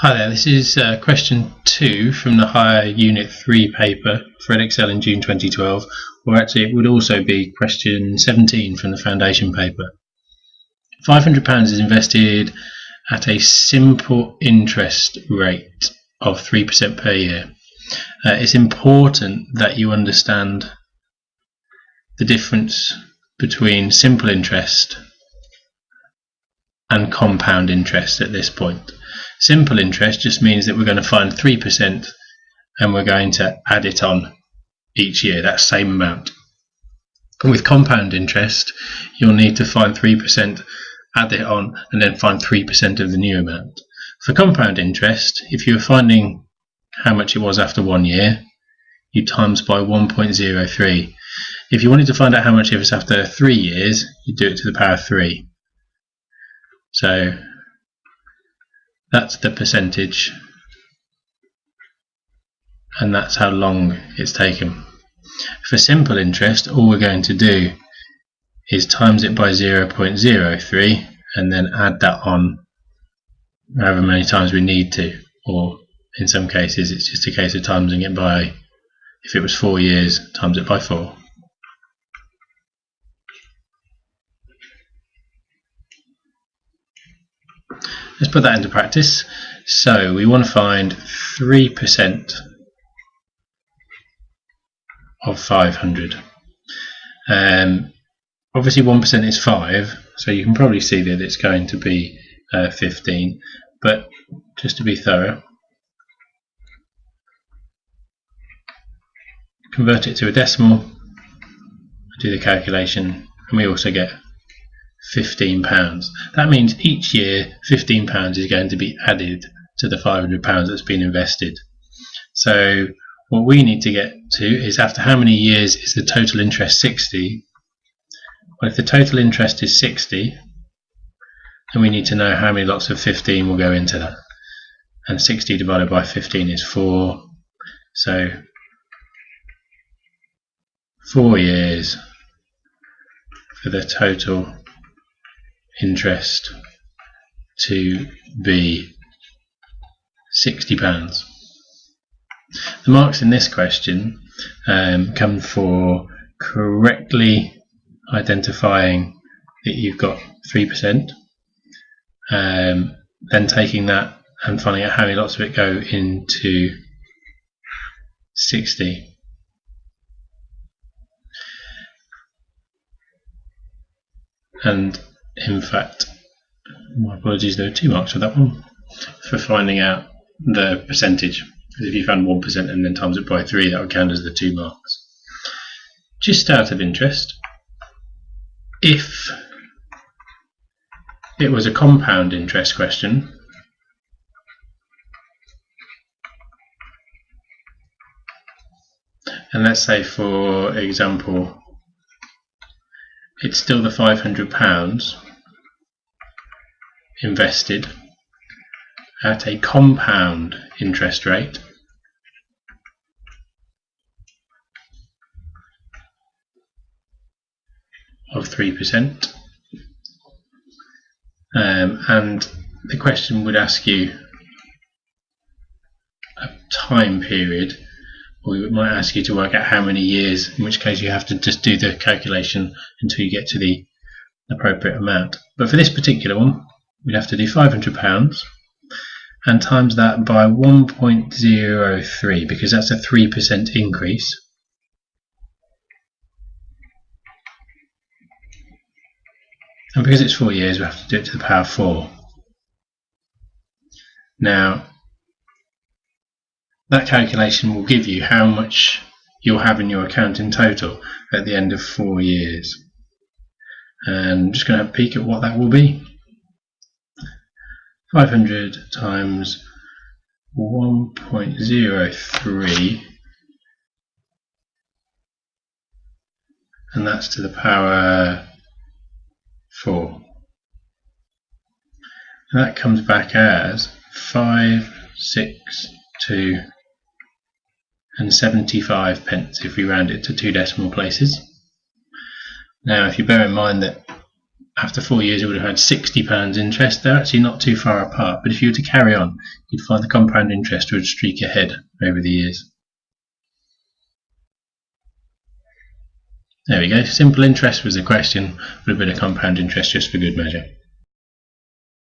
Hi there, this is question 2 from the higher Unit 3 paper for Edexcel in June 2012, or actually it would also be question 17 from the foundation paper. £500 is invested at a simple interest rate of 3% per year. It's important that you understand the difference between simple interest and compound interest at this point. Simple interest just means that we're going to find 3% and we're going to add it on each year, that same amount. And with compound interest, you'll need to find 3%, add it on, and then find 3% of the new amount. For compound interest, if you were finding how much it was after 1 year, you times by 1.03. If you wanted to find out how much it was after 3 years, you do it to the power of 3. So that's the percentage, and that's how long it's taken. For simple interest, all we're going to do is times it by 0.03 and then add that on however many times we need to, or in some cases it's just a case of timesing it by, if it was 4 years, times it by 4. Let's put that into practice. So we want to find 3% of 500. Obviously 1% is 5, so you can probably see that it's going to be 15, but just to be thorough, convert it to a decimal, do the calculation, and we also get £15. That means each year £15 is going to be added to the £500 that's been invested. So what we need to get to is, after how many years is the total interest 60? Well, if the total interest is 60, then we need to know how many lots of 15 will go into that. And 60 divided by 15 is 4. So 4 years for the total interest to be £60. The marks in this question come for correctly identifying that you've got 3%, then taking that and finding out how many lots of it go into 60. And in fact, my apologies, there are 2 marks for that one, for finding out the percentage. Because if you found 1% and then times it by 3, that would count as the 2 marks. Just out of interest, if it was a compound interest question, and let's say for example it's still the £500 invested at a compound interest rate of 3%, and the question would ask you a time period, or it might ask you to work out how many years, in which case you have to just do the calculation until you get to the appropriate amount. But for this particular one, we'd have to do £500 and times that by 1.03, because that's a 3% increase. And because it's 4 years, we have to do it to the power of 4. Now, that calculation will give you how much you'll have in your account in total at the end of 4 years. And I'm just going to have a peek at what that will be. 500 times 1.03, and that's to the power 4. And that comes back as 562 pence if we round it to 2 decimal places. Now, if you bear in mind that after 4 years you would have had £60 interest. They're actually not too far apart, but if you were to carry on, you'd find the compound interest would streak ahead over the years. There we go. Simple interest was the question, with a bit of compound interest just for good measure.